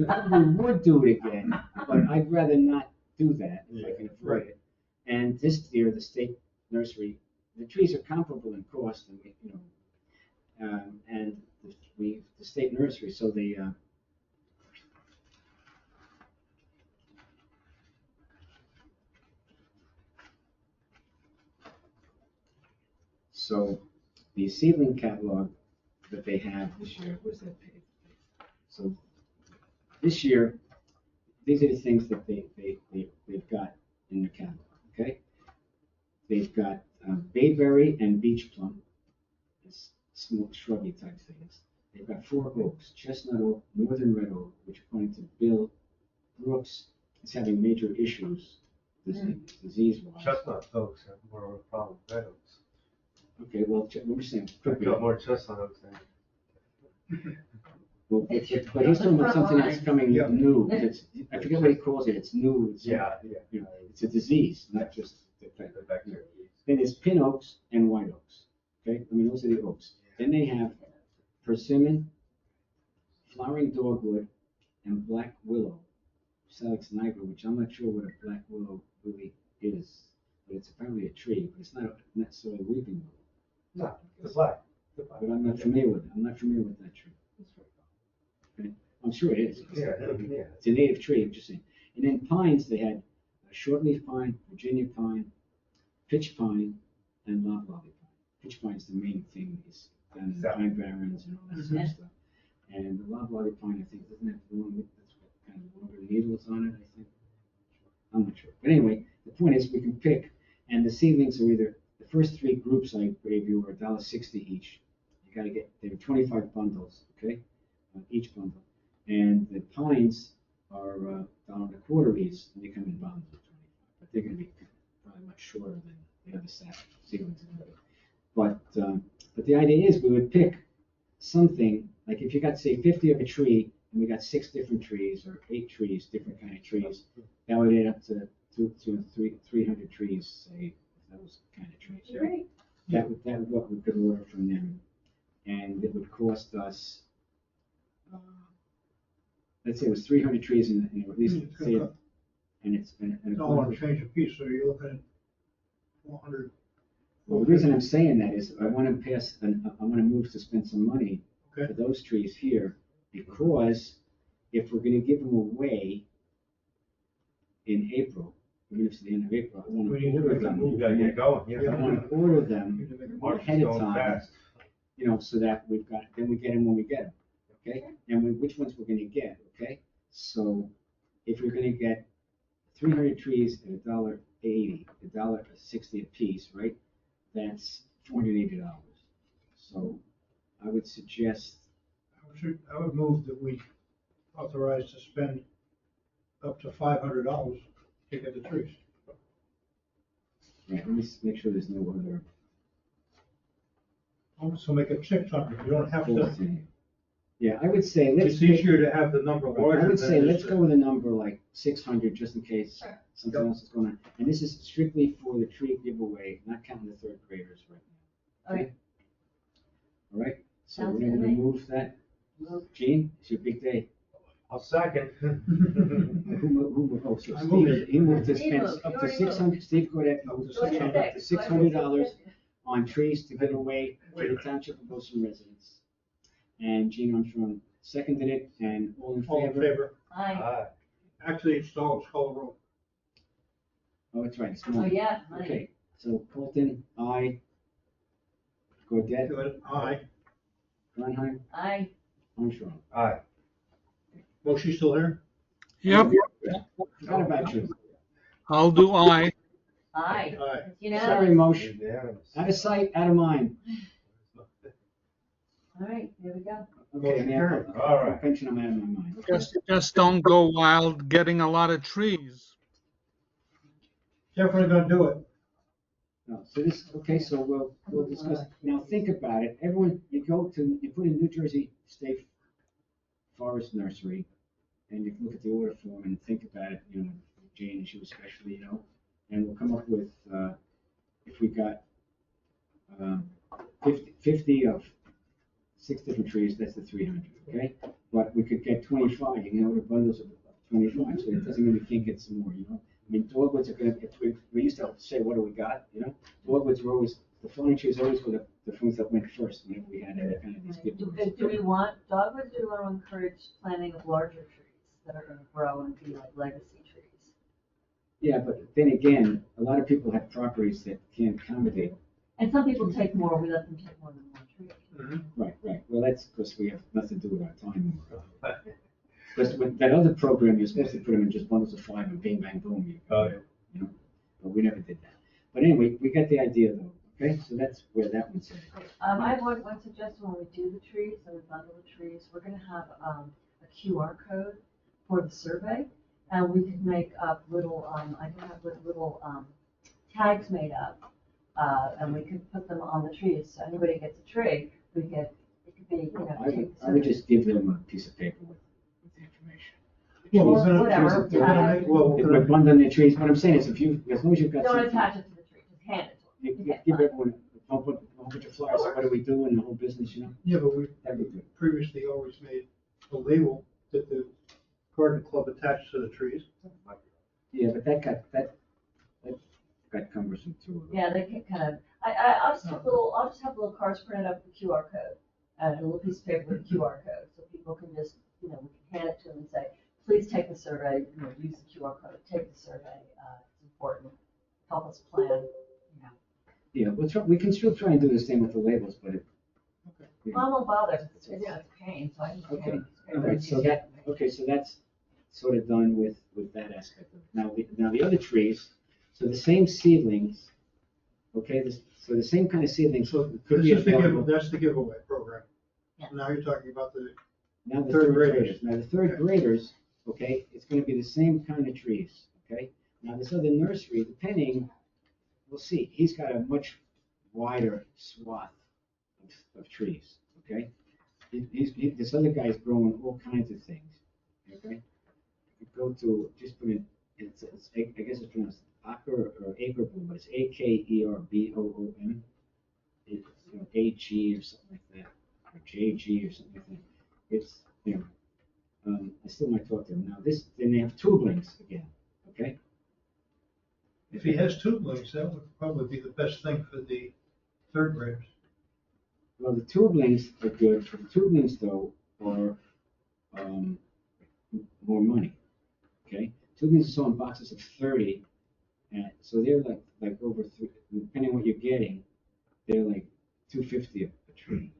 probably would do it again, but I'd rather not do that if I can avoid it. And this year, the state nursery, the trees are comparable in cost, and we, you know, and the state nursery, so so the seedling catalog that they have this year was that paid. So this year, these are the things that they've got in their catalog, okay? They've got bayberry and beach plum, this small shrubby type things. They've got 4 oaks, chestnut oak, northern red oak, which according to Bill Brooks is having major issues disease-wise. Chestnut oaks have more of a problem than red oaks. Okay, well, we're saying, I've could be. got more chestnut oaks than. Well, but he's talking about something that's coming Yeah. new. I forget what he calls it. It's new. It's, Yeah. you know, it's a disease, not just the thing. The bacteria. Then there's pin oaks and white oaks. Okay, I mean those are the oaks. Then they have persimmon, flowering dogwood, and black willow, Salix nigra, which I'm not sure what a black willow really is, but it's apparently a tree, but it's not necessarily a weeping willow. No, the black. But I'm not familiar with it. I'm not familiar with that tree. Okay, I'm sure it is. Yeah. It's a native tree, I'm just saying. And then pines, they had shortleaf pine, Virginia pine, pitch pine, and loblolly pine. Pitch pine is the main thing, is down in the South. pine barrens and all that sort of stuff. And the loblolly pine, I think, doesn't have long, that's what kind of longer needles on it, I think. I'm not sure. But anyway, the point is we can pick, and the seedlings are either, the first 3 groups I gave you are $1.60 each. You gotta get, they were 25 bundles, okay? Each bundle. And the pines are $1.25 each, and they come in bundles of 25. But they're gonna be probably much shorter than the other seedlings. But the idea is we would pick something, like if you got, say, 50 of a tree, and we got 6 different trees, or 8 trees, different kind of trees, that would add up to 300 trees, say, those kind of trees. Great. That would what we could order from them. And it would cost us, let's say it was 300 trees and at least, say, and it's, and I don't want to change a piece, so you're looking at 400. well, the reason I'm saying that is I want to move to spend some money for Okay. those trees here, because if we're gonna give them away in April, even if it's the end of April, I want We to need to order make a them. move. You gotta get going. I Yeah. want to order them You need to make a move. March ahead is of going time, fast. you know, so that then we get them when we get them, okay? And which ones we're gonna get, okay? So if you're gonna get 300 trees at $1.80, $1.60 a piece, right? That's $480. So I would suggest, I would move that we authorize to spend up to $500 to get the trees. right, let me make sure there's no other Also make it 600, you don't have faults to, in here. Yeah, I would say let's. it's easier to have the number larger. I would than say it let's is go with a number like 600, just in case something else is going on. And this is strictly for the tree giveaway, not counting the 3rd graders right now. Okay. All right, so Sounds we're good to gonna me. move that. Move. Gene, it's your big day. I'll second. Oh, so I moved Steve, it. he moved to Steve spend moved. up You to already 600, Steve Gordette Up to moved to Go ahead, spend up to Dick. Go ahead. $600 on trees to give away to the Township of Goshen residents. And Gene Armstrong seconded it, and all in All in favor? favor? Aye. Aye. Actually, it's all roll. Oh, that's right, it's Oh, Monmouth. yeah, money. Okay, so Colton, aye. Gordette, Good, aye. Gronheim, Aye. Armstrong. Aye. Moshi still here? Yep, Forgot about you. I'll do I. Aye. Aye. You know. Sorry, Mosh. Unanimous. Out of sight, out of mind. All right, here we go. Okay, now, All right. pension, I'm out of my mind. Just don't go wild getting a lot of trees. Definitely gonna do it. No, so this, okay, so we'll discuss, now think about it, everyone, you put in New Jersey State Forest Nursery, and you can look at the order form and think about it, you know, Jane and you especially, you know, and we'll come up with, if we got, 50 of 6 different trees, that's the 300, okay? But we could get 25, you can order bundles of 25, so it doesn't mean we can't get some more, you know? I mean, dogwoods are gonna, we used to say, what do we got, you know? Dogwoods were always, the falling trees always were the things that went first whenever we had any kind of these Do giveaways. do we want dogwoods, or do we want to encourage planting of larger trees that are gonna grow and be like legacy trees? Yeah, but then again, a lot of people have properties that can't accommodate. And some people take more, we let them take more than one tree. Right, well, that's because we have nothing to do with our time. Because with that other program, you're supposed to put them in just bundles of 5 and bing, bang, boom. Oh, yeah. You know, but we never did that. But anyway, we got the idea though, okay? So that's where that one's at. I have one suggestion when we do the trees, and we bundle the trees, we're gonna have, a QR code for the survey. And we could make up little, I can have little, tags made up, and we could put them on the trees. So anybody gets a tree, it could be, you know. I would just give them a piece of paper with the information. Well, Or we're gonna, whatever, we're gonna make, well, If we're we're gonna, bundling the trees, what I'm saying is if you, as long as you've got Don't something. attach it to the tree, just hand it to them. Okay, Give fine. everyone a whole bunch of flyers, what do we do in the whole business, you know? yeah, but we That'd be good. previously always made a label that the garden club attached to the trees. Yeah, but that got cumbersome too. Yeah, they can kind of, I'll just have little cards printed up with a QR code, and a little piece of paper with a QR code, so people can just, you know, we can hand it to them and say, please take the survey, you know, use the QR code, take the survey, it's important, help us plan, you know. Yeah, we can still try and do the same with the labels, but it. Well, I won't bother, it's a pain, so I just. Okay, all right, so that's sort of done with that aspect of it. Now the other trees, so the same seedlings, okay, so the same kind of seedlings So could this be is the available. that's the giveaway program. Yeah. Now you're talking about the, Now the Third third graders. graders, now the third graders, okay, it's gonna be the same kind of trees, okay? Now this other nursery, depending, we'll see, he's got a much wider swath of trees, okay? This other guy's growing all kinds of things, okay? You go to, just put in, I guess it's pronounced Aker or Akerboom, but it's Akerboom. It's, you know, AG or something like that, or JG or something like that. It's, you know, I still might talk to him. Now then they have tubelings again, okay? if he has tubelings, that would probably be the best thing for the third graders. Well, the tubelings are good, but the tubelings though are, more money, okay? Tubelings are sold in boxes of 30, and so they're like over three, depending on what you're getting, they're like $250 a tree.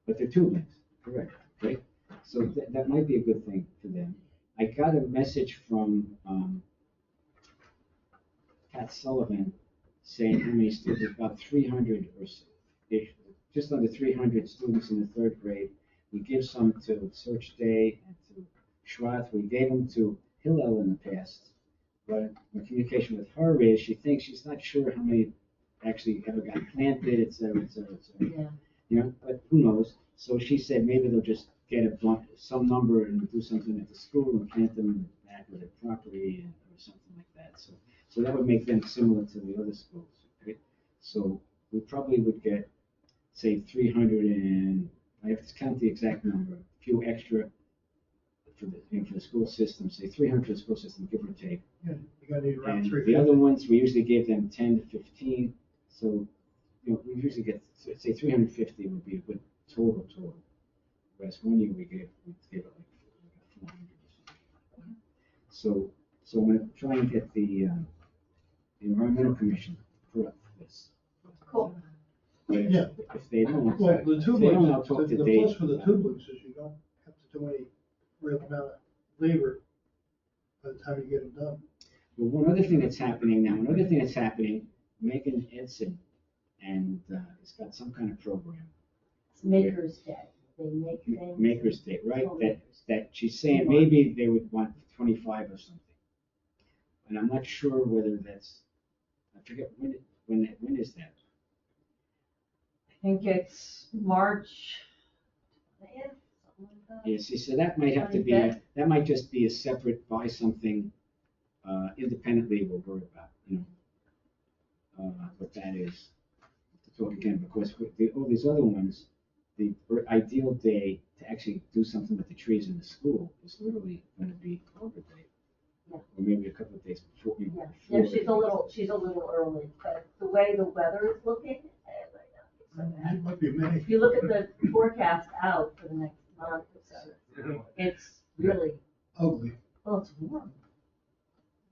But they're tubelings, correct, okay? So that might be a good thing for them. I got a message from, Pat Sullivan saying how many students, about 300 or so, just under 300 students in the third grade. We give some to Search Day and to Schwath. We gave them to Hillel in the past. But my communication with her is she thinks she's not sure how many actually ever got planted, et cetera, et cetera, et cetera. Yeah. You know, but who knows? So she said maybe they'll just get some number and do something at the school and plant them in the back of their property or something like that. So that would make them similar to the other schools, okay? So we probably would get, say, 300 and, I have to count the exact number, a few extra for the school system, say 300 for the school system, give or take. Yeah, you're gonna need around And 350. the other ones, we usually give them 10 to 15, so, you know, we usually get, say, 350 would be a good total. Whereas one year we gave it like 400 or something. So I'm gonna try and get the environmental commission to put up this. Cool. But Yeah. if they don't, Well, the if they don't, I'll tubelings, talk to the Dave. plus for the tubelings is you don't have to do any real amount of labor by the time you get them done. But one other thing that's happening now, Megan Edson, and it's got some kind of program. It's Maker's Day, they make things. Maker's Day, right? Oh, That she's saying maybe they would want 25 or something. And I'm not sure whether that's, I forget when is that? I think it's March 20th, something like that. Yeah, see, so that might have to be, that might just be a separate, buy something independently we'll worry about, you know. What that is, to talk again, because with all these other ones, the ideal day to actually do something with the trees in the school is literally going to be Arbor Day. Yeah. Or maybe a couple of days before. You know, Yeah, before. she's a little early, but the way the weather is looking, right now, It might be May. if you look at the forecast out for the next month or so, it's really, Ugly. well, it's warm.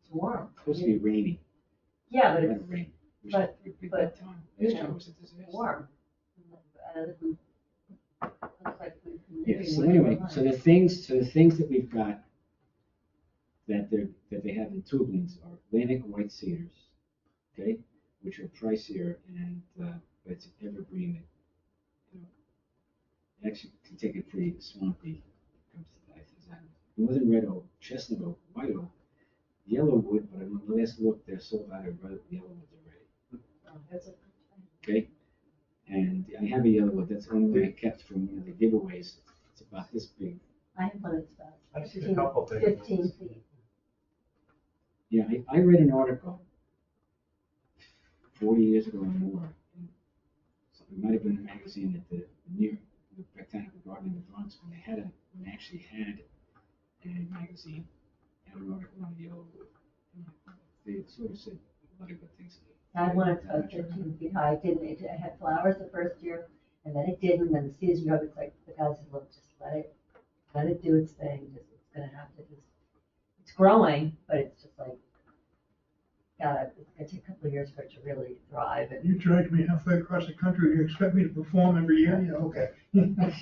It's warm. It's supposed to be rainy. Yeah, but Let it's it rain. Wish but- it would be but, that time. you Last year know, was a disaster. warm. And looks like we can Yeah, so anyway, so the things that we've got that they have in tubulins are Atlantic white cedars, okay, which are pricier and, but it's evergreen that, you know, actually can take it pretty swampy when it comes to that. Northern red oak, chestnut oak, white oak, yellow wood, but on the last look, they're sold out of yellow woods already. Okay, and I have a yellow wood, that's the only one I kept from one of the giveaways. It's about this big. I have one that's about I've seen a couple things. 15 feet. Yeah, I read an article 40 years ago or more. So it might have been a magazine at the Botanical Garden in the Bronx when they actually had a magazine and an article on the yellow wood. They sort of said a lot of good things. I had one that's about 15 feet high. It had flowers the first year, and then it didn't. And then the season grew up. It's like the guy said, look, just let it do its thing. It's gonna have to it's growing, but it's just like it's gonna take a couple of years for it to really thrive. And You dragged me halfway across the country, you expect me to perform every year? Yeah, okay.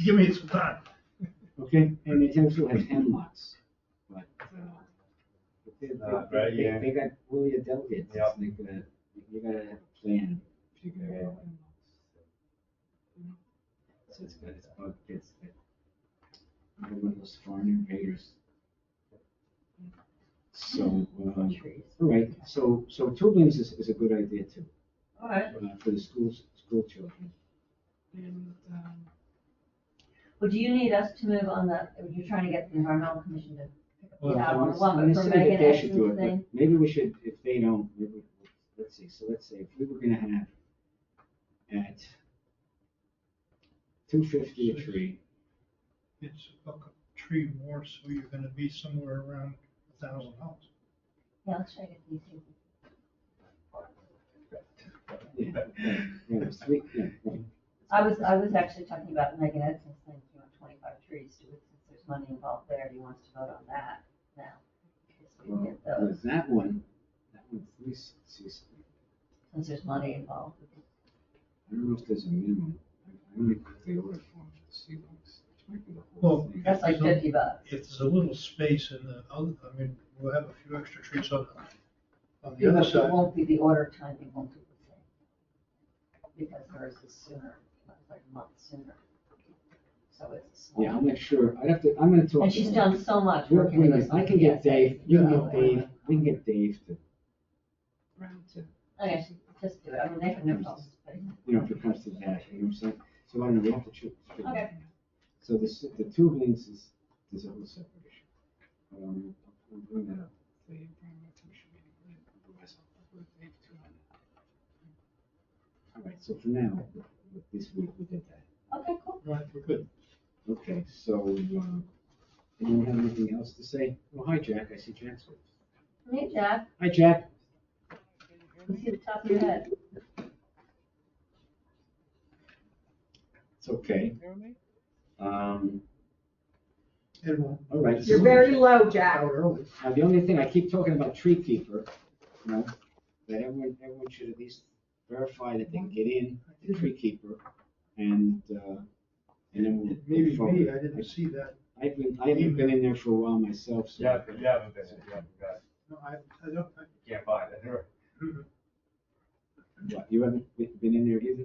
Give me some time. Okay, and they also have hemlocks, but Right, yeah. they got woolly delegates. Yep. You gotta have a plan if you're gonna have hemlocks. So it's bug pits that one of those foreign invaders. So, trees. all right, so tubulins is a good idea too, All right. for the school children. And, Well, do you need us to move on you're trying to get the environmental commission to pick up Well, the hour I'm one, gonna but for say that Megan they should do Exon's it, thing? but maybe we should, if they don't, maybe, let's see, so let's say if we were gonna have at 250 a tree, It's a buck a tree more, so you're gonna be somewhere around $1,000. Yeah, let's try to get these two. sweet, right. I was actually talking about Megan Edson's thing, if you want 25 trees, do it, since there's money involved there, do you want us to vote on that now? So we can get those, With that one, since since there's money involved. I don't know if there's a minimum. I only put the order form for the seedlings, which might be the whole Well, thing. That's like $50. If there's a little space in the other, I mean, we'll have a few extra trees on the Yeah, other but it side. won't be, the order timing won't be the same. Because hers is sooner, it's like a month sooner. So it's small. Yeah, I'm not sure. I'm gonna talk. And to she's her. done so much We'll working bring with it- us. I can get Dave, you can Yeah. get Dave, we can get Dave to round to. Okay, just do it, I mean, they have no problem. You know, if it comes to that, you know what I'm saying? So I don't know, we have to choose. Okay. So the tubulins is a whole separate issue. I'll bring that up to the environmental commission meeting. Otherwise, I'll put Dave too on that. All right, so for now, this week we did that. Okay, cool. Right, we're good. Okay, so, anyone have anything else to say? Oh, hi, Jack, I see Jack's with us. Hey, Jack, Hi, Jack. we see the top of your head. It's okay. Everyone. All right. You're very low, Jack. Out early. Now, the only thing, I keep talking about tree keeper, you know, that everyone should at least verify that they can get in, the tree keeper, and then we'll. Maybe move me, forward. I didn't see that. I haven't been in there for a while myself, so. Yeah, you haven't been, you haven't got it. No, I don't, You can't find it. What, you haven't been in there either?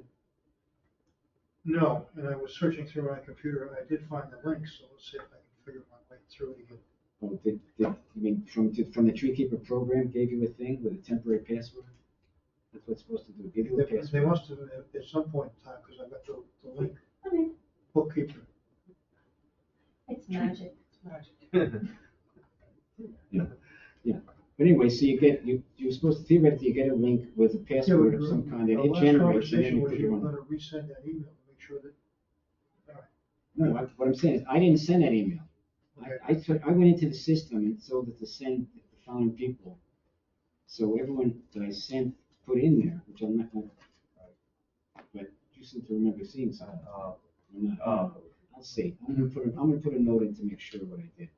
no, and I was searching through my computer, and I did find the link, so let's see if I can figure my way through it again. Oh, you mean from the tree keeper program gave you a thing with a temporary password? That's what's supposed to do, give you a They password. must have at some point in time, because I got the link, I mean, bookkeeper. it's magic. But anyway, so you're supposed to theoretically get a link with a password of some kind, and Our it last generates, and then conversation you was put you your were own. gonna resend that email to make sure that. No, what I'm saying is, I didn't send that email. I went into the system and told it to send the following people. So everyone that I sent put in there, which I'm not gonna, but you seem to remember seeing something. I'm not. I'll see. I'm gonna put a note in to make sure what I did.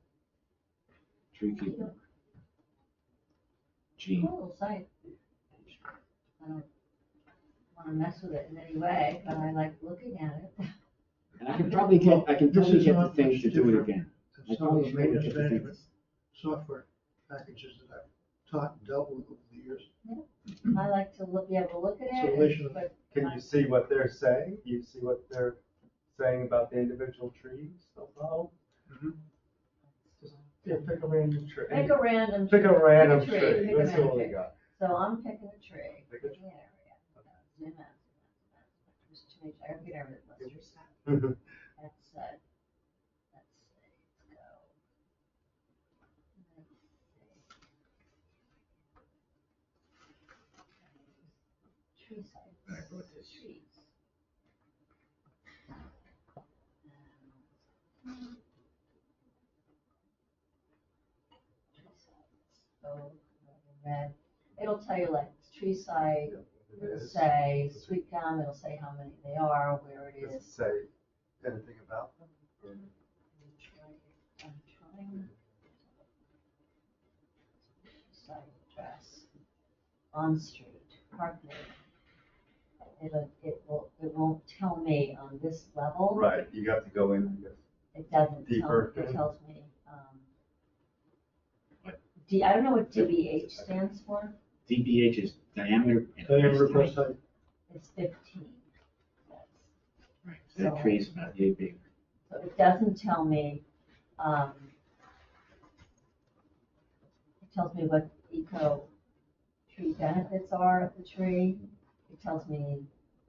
Tree keeper. Gene. Cool site. I don't wanna mess with it in any way, but I like looking at it. And can probably get This is the not thing much to do it different again. than I some probably of the should be able to maintenance get the thing. management software packages that I've taught and dealt with over the years. I like to look, be able to look at it, Installation. but. Can you see what they're saying? You see what they're saying about the individual trees? Oh, yeah, pick a random tree. Pick a random. Pick a tree. random Pick a tree. Pick a Let's see random what we tree. got. So I'm picking a tree. Pick a Pick an area. Zoom out. Just to make sure, I don't get everything. Let's say, let's see, let's go. Tree sites. Trees. So, red. It'll tell you like tree site, it'll say sweet gum, it'll say how many they are, where it Does it is. say anything about them? I'm trying. Site address, on street, park name. It won't tell me on this level. Right, you have to go in, I guess. It doesn't tell, Deeper. it tells me, I don't know what DBH stands for. DBH is diameter. and Diameter height. plus height. It's 15. Right, so that tree is about yay big. So it doesn't tell me, it tells me what eco tree benefits are of the tree. It tells me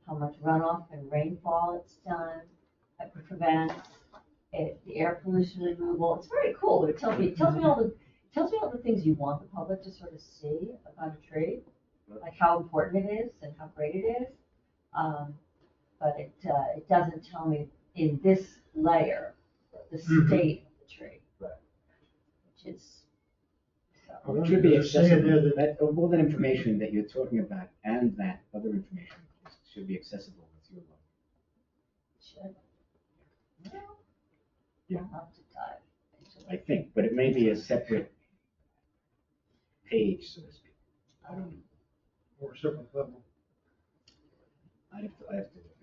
how much runoff and rainfall it's done, it prevents, the air pollution removal. It's very cool. It tells me all the things you want the public to sort of see about a tree, like how important it is and how great it is. But it doesn't tell me in this layer the state of the tree, Right. which is, so. It should be Does it say in there accessible, that- all that information that you're talking about and that other information should be accessible with your logo. Should. Yeah. I'll have to dive into I it. think, but it may be a separate page, so to speak. I don't know. Or separate level. I have to, I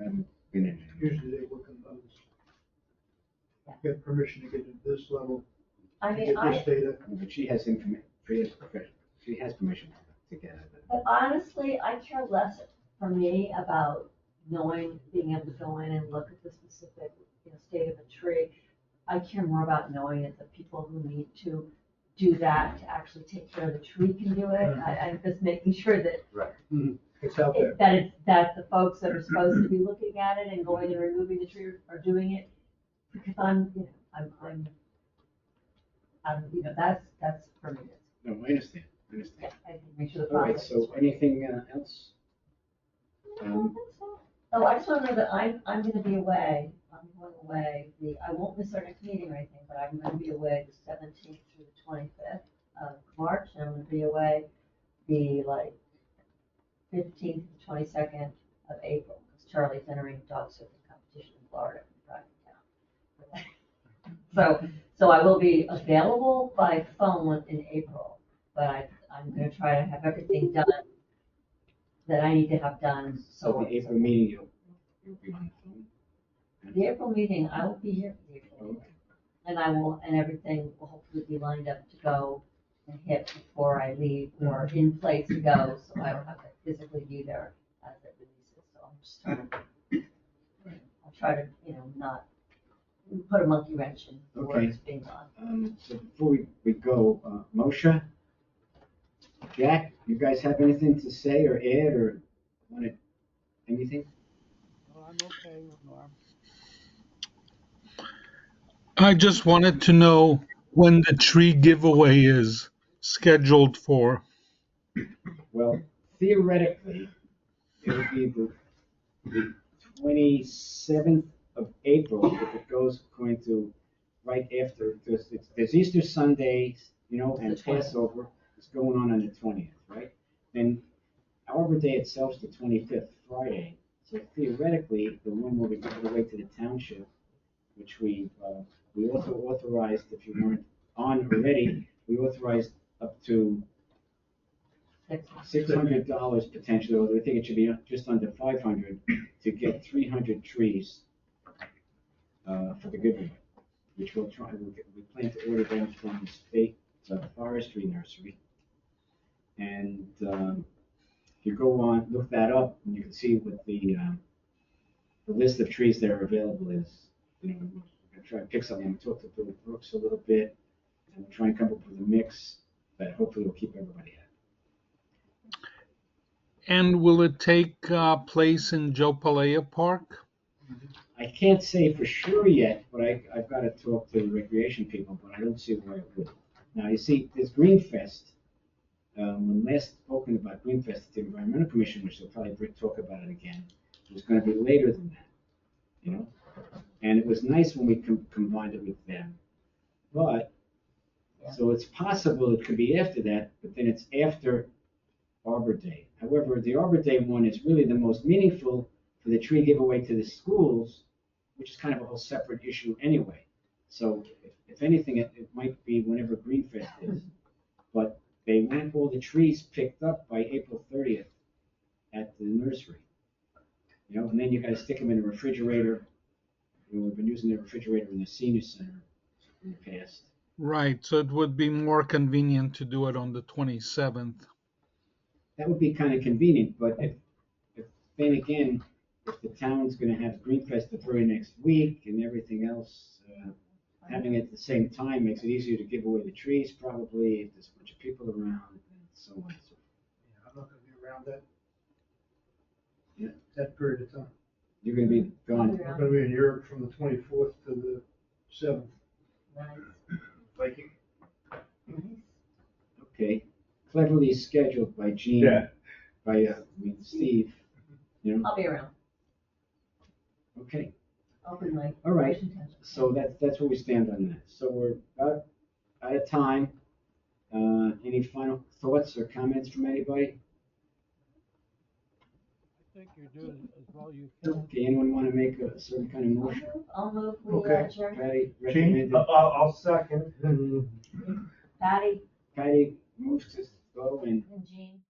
haven't been in there. Usually they work on those. Get permission to get into this level, I to mean, get this data. But she has she has permission to get it. but honestly, I care less for me about knowing, being able to go in and look at the specific, state of a tree. I care more about knowing that the people who need to do that to actually take care of the tree can do it. I'm just making sure that It's out there. that the folks that are supposed to be looking at it and going and removing the tree are doing it. Because that's for me. No, I understand, Yeah, I can make sure the All right, process. so is right. anything else? I don't think so. Oh, I just want to know that I'm gonna be away. I'm going away. I won't miss our next meeting or anything, but I'm gonna be away the 17th through the 25th of March, and I'm gonna be away the 15th to 22nd of April, because Charlie's entering a dog surfing competition in Florida, so I will be available by phone in April, but I'm gonna try to have everything done that I need to have done. So the April meeting, you'll be on the phone? The April meeting, I will be here for the April meeting. Okay. And everything will hopefully be lined up to go and hit before I leave, or in place to go, so I don't have to physically be there as it releases, so I'm just I'll try to, not put a monkey wrench in the work Okay. that's being done. So before we go, Moshe, Jack, you guys have anything to say or add or anything? I'm okay, Norm. I just wanted to know when the tree giveaway is scheduled for. Well, theoretically, it would be the 27th of April if it goes according to right after, there's Easter Sunday, and The 20th. Passover is going on the 20th, right? Then Arbor Day itself is the 25th, Friday. So theoretically, the one will be given away to the township, which we also authorized, if you weren't on already, we authorized up to $600 potentially, although I think it should be just under 500 to get 300 trees for the giveaway, which we'll try, we plan to order them from the state forestry nursery. And if you go on, look that up, and you can see what the list of trees that are available is. You know, we're gonna try to pick something. We talked to Bill Brooks a little bit, and we'll try and come up with a mix that hopefully will keep everybody happy. And will it take place in Joe Palea Park? I can't say for sure yet, but I've got to talk to the recreation people, but I don't see why it would. Now, you see, there's Greenfest. When last spoken about Greenfest at the Environmental Commission, which they'll probably talk about it again, it was going to be later than that, you know? And it was nice when we combined it with them. But, so it's possible it could be after that, but then it's after Arbor Day. However, the Arbor Day one is really the most meaningful for the tree giveaway to the schools, which is kind of a whole separate issue anyway. So if anything, it might be whenever Greenfest is. But they want all the trees picked up by April 30th at the nursery. You know, and then you got to stick them in the refrigerator. You know, we've been using the refrigerator in the senior center in the past. Right, so it would be more convenient to do it on the 27th. That would be kind of convenient, but if then again, if the town's going to have Greenfest the very next week and everything else, having it at the same time makes it easier to give away the trees probably if there's a bunch of people around and so on. Yeah, I'm not gonna be around that. Yeah. That period of time. You're going to be gone. I'm gonna be in Europe from the 24th to the 7th. Nice, Viking. nice. Okay. Cleverly scheduled by Gene. Yeah. By Steve. You know. I'll be around. Okay. I'll bring my. All right. Washington. So that's where we stand on that. So we're about out of time. Any final thoughts or comments from anybody? I think you're doing as well you can. Okay, anyone want to make a certain kind of motion? I'll move, we Okay. adjourn. Patty Gene, recommended. I'll second. Patty Patty moves to go and and Jean.